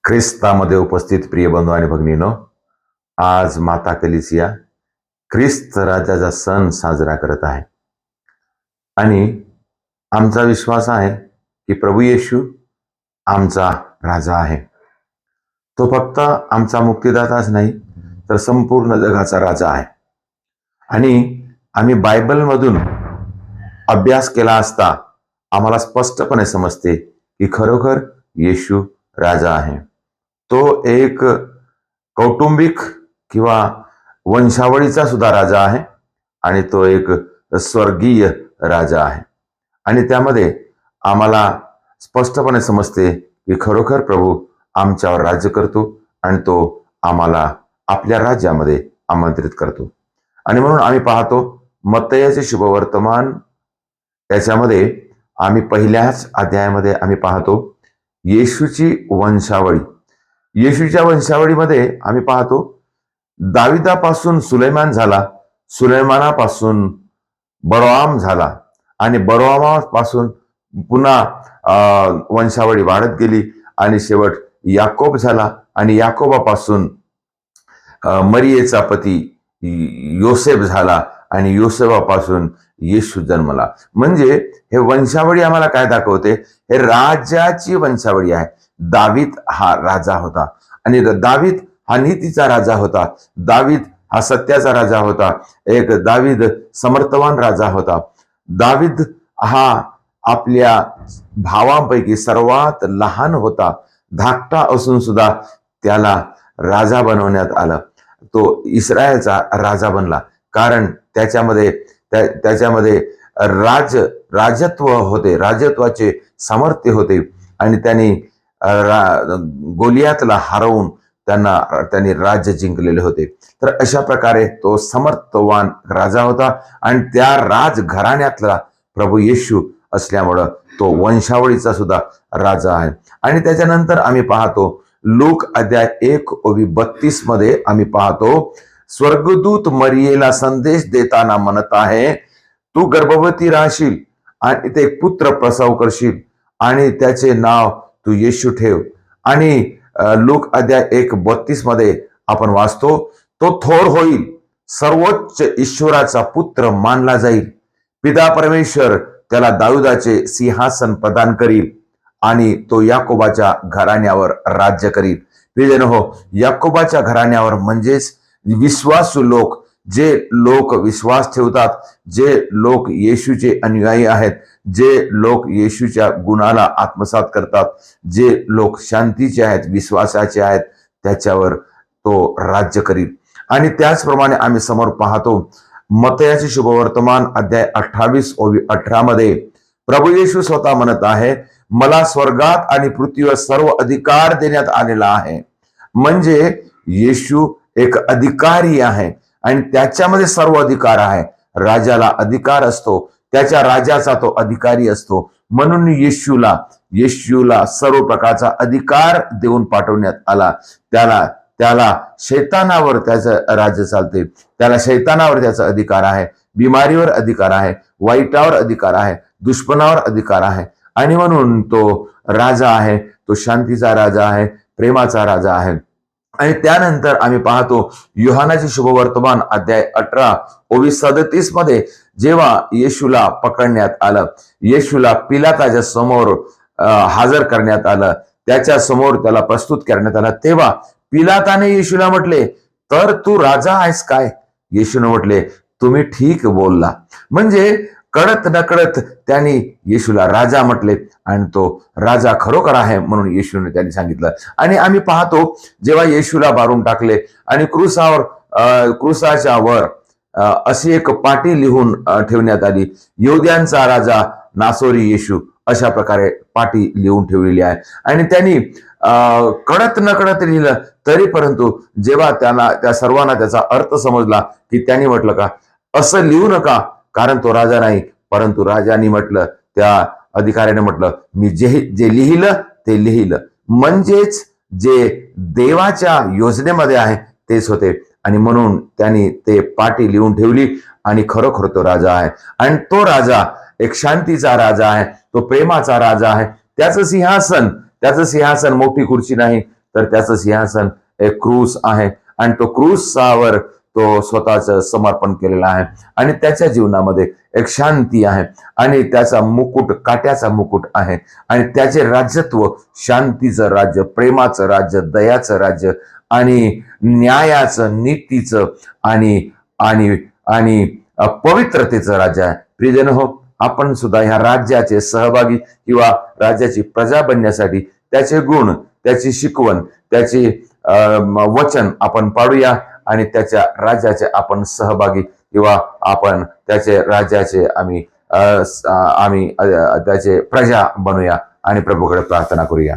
ख्रिस्तामध्ये उपस्थित प्रिय बंधू आणि भगिनीनो, आज माता कलिसिया ख्रिस्त राजाचा सण साजरा करत आहे आणि आमचा विश्वास आहे की प्रभू येशू आमचा राजा आहे. तो फक्त आमचा मुक्तिदाताच नाही तर संपूर्ण जगाचा राजा आहे. आणि आम्ही बायबलमधून अभ्यास केला असता आम्हाला स्पष्टपणे समजते की खरोखर येशू राजा आहे. तो एक कौटुंबिक किंवा वंशावळीचा सुद्धा राजा आहे आणि तो एक स्वर्गीय राजा आहे. आणि त्यामध्ये आम्हाला स्पष्टपणे समजते की खरोखर प्रभू आमच्यावर राज्य करतो आणि तो आम्हाला आपल्या राज्यामध्ये आमंत्रित करतो. आणि म्हणून आम्ही पाहतो मत्तयाचे शुभवर्तमान त्याच्यामध्ये आम्ही पहिल्याच अध्यायामध्ये आम्ही पाहतो येशूची वंशावळी. येशूच्या वंशावळीमध्ये आम्ही पाहतो दाविदापासून सुलेमान झाला, सुलेमानापासून बरोआम झाला आणि बरोआमापासून पुन्हा वंशावळी वाढत गेली आणि शेवट याकोब झाला आणि याकोबापासून मरियेचा पती योसेफ झाला आणि योसेफापासून येशू जन्मला. म्हणजे हे वंशावळी आम्हाला काय दाखवते? हे राजाची वंशावळी आहे. दावीद हा राजा होता आणि दावीद हा नीतीचा राजा होता. दावीद हा सत्याचा राजा होता. एक दावीद समर्थवान राजा होता. दावीद हा आपल्या भावांपैकी सर्वात लहान होता. धाकटा असून सुद्धा त्याला राजा बनवण्यात आलं. तो इस्रायलचा राजा बनला कारण त्याच्यामध्ये राजत्व होते, राजत्वाचे सामर्थ्य होते आणि त्यांनी गोलियातला हरवून त्यांनी राज्य जिंकलेले होते. तर अशा प्रकारे तो समर्थवान राजा होता आणि त्या राजघराण्यातला प्रभू येशू असल्यामुळं तो वंशावळीचा सुद्धा राजा आहे. आणि त्याच्यानंतर आम्ही पाहतो लूक अध्याय 1:32 मध्ये आम्ही पाहतो स्वर्गदूत मरियेला संदेश देताना म्हणत आहे, तू गर्भवती राहशील आणि ते पुत्र प्रसव करशील आणि त्याचे नाव तू येशू ठेव. आणि लूक अध्याय 1:32 मध्ये आपण वाचतो, तो थोर होईल, सर्वोच्च ईश्वराचा पुत्र मानला जाईल. पिता परमेश्वर त्याला दाऊदाचे सिंहासन प्रदान करील आणि तो याकोबाच्या घराण्यावर राज्य करील. प्रियजन हो, याकोबाच्या घराण्यावर म्हणजेच विश्वासू लोक, जे लोक विश्वास ठेवतात, जे लोक येशूचे अनुयायी आहेत, जे लोक येशूच्या गुणाला आत्मसात करतात, जे लोक शांतीचे आहेत, विश्वासाचे आहेत, त्याच्यावर तो राज्य करील. आणि त्याचप्रमाणे आम्ही समोर पाहतो मत्तयाचे शुभवर्तमान अध्याय 28:18 मध्ये प्रभू येशू स्वतः म्हणत आहे, मला स्वर्गात आणि पृथ्वीवर सर्व अधिकार देण्यात आलेला आहे. म्हणजे येशू एक अधिकारी आहे आणि त्याच्यामध्ये सर्व अधिकार आहे. राजाला अधिकार असतो, त्याच्या राजाचा तो अधिकारी असतो. म्हणून येशूला सर्व प्रकारचा अधिकार देऊन पाठवण्यात आला. त्याला शैतानावर त्याचं राज्य चालते, त्याला शैतानावर त्याचा अधिकार आहे, बिमारीवर अधिकार आहे, वाईटावर अधिकार आहे, दुष्पणावर अधिकार आहे. आणि म्हणून तो राजा आहे, तो शांतीचा राजा आहे, प्रेमाचा राजा आहे. आणि त्यानंतर आम्ही पाहतो योहानाचे शुभवर्तमान अध्याय 18:37 मध्ये जेव्हा येशूला पकडण्यात आलं, येशूला पिलाताच्या समोर हजर करण्यात आलं, त्याच्या समोर त्याला प्रस्तुत करण्यात आलं, तेव्हा पिलाताने येशूला म्हटले, तर तू राजा आहेस काय? येशूने म्हटले, तुम्ही ठीक बोलला. म्हणजे कळत नकळत त्यांनी येशूला राजा म्हटले आणि तो राजा खरोखर आहे म्हणून येशूने त्यांनी सांगितलं. आणि आम्ही पाहतो जेव्हा येशूला मारून टाकले आणि क्रुसाच्या वर अशी एक पाटी लिहून ठेवण्यात आली, यहूद्यांचा राजा नासोरी येशू, अशा प्रकारे पाटी लिहून ठेवलेली आहे. आणि त्यांनी कळत नकळत लिहिलं, तरी परंतु जेव्हा त्या सर्वांना त्याचा अर्थ समजला की त्यांनी म्हटलं का असं लिहू नका, कारण तो राजा नाही. परंतु राजाने म्हटलं, त्या अधिकाऱ्याने म्हटलं, मी जे लिहिलं ते लिहिलं. म्हणजेच जे देवाच्या योजनेमध्ये आहे तेच होते. आणि म्हणून त्यांनी ते पाटी लिहून ठेवली आणि खरोखर तो राजा आहे. आणि तो राजा एक शांतीचा राजा आहे, तो प्रेमाचा राजा आहे. त्याचं सिंहासन त्याचं सिंहासन मोठी खुर्ची नाही, तर त्याचं सिंहासन एक क्रूस आहे आणि तो क्रूसावर तो स्वतःचं समर्पण केलेलं आहे आणि त्याच्या जीवनामध्ये एक शांती आहे आणि त्याचा मुकुट काट्याचा मुकुट आहे आणि त्याचे राज्यत्व शांतीचं राज्य, प्रेमाचं राज्य, दयाचं राज्य आणि न्यायाचं, नीतीचं आणि आणि आणि पवित्रतेचं राज्य आहे. प्रियजन हो, आपण सुद्धा ह्या राज्याचे सहभागी किंवा राज्याची प्रजा बनण्यासाठी त्याचे गुण, त्याची शिकवण, त्याची वचन आपण पाडूया आणि त्याच्या राज्याचे आपण सहभागी किंवा आपण त्याचे राज्याचे आम्ही त्याचे प्रजा बनूया आणि प्रभूकडे प्रार्थना करूया.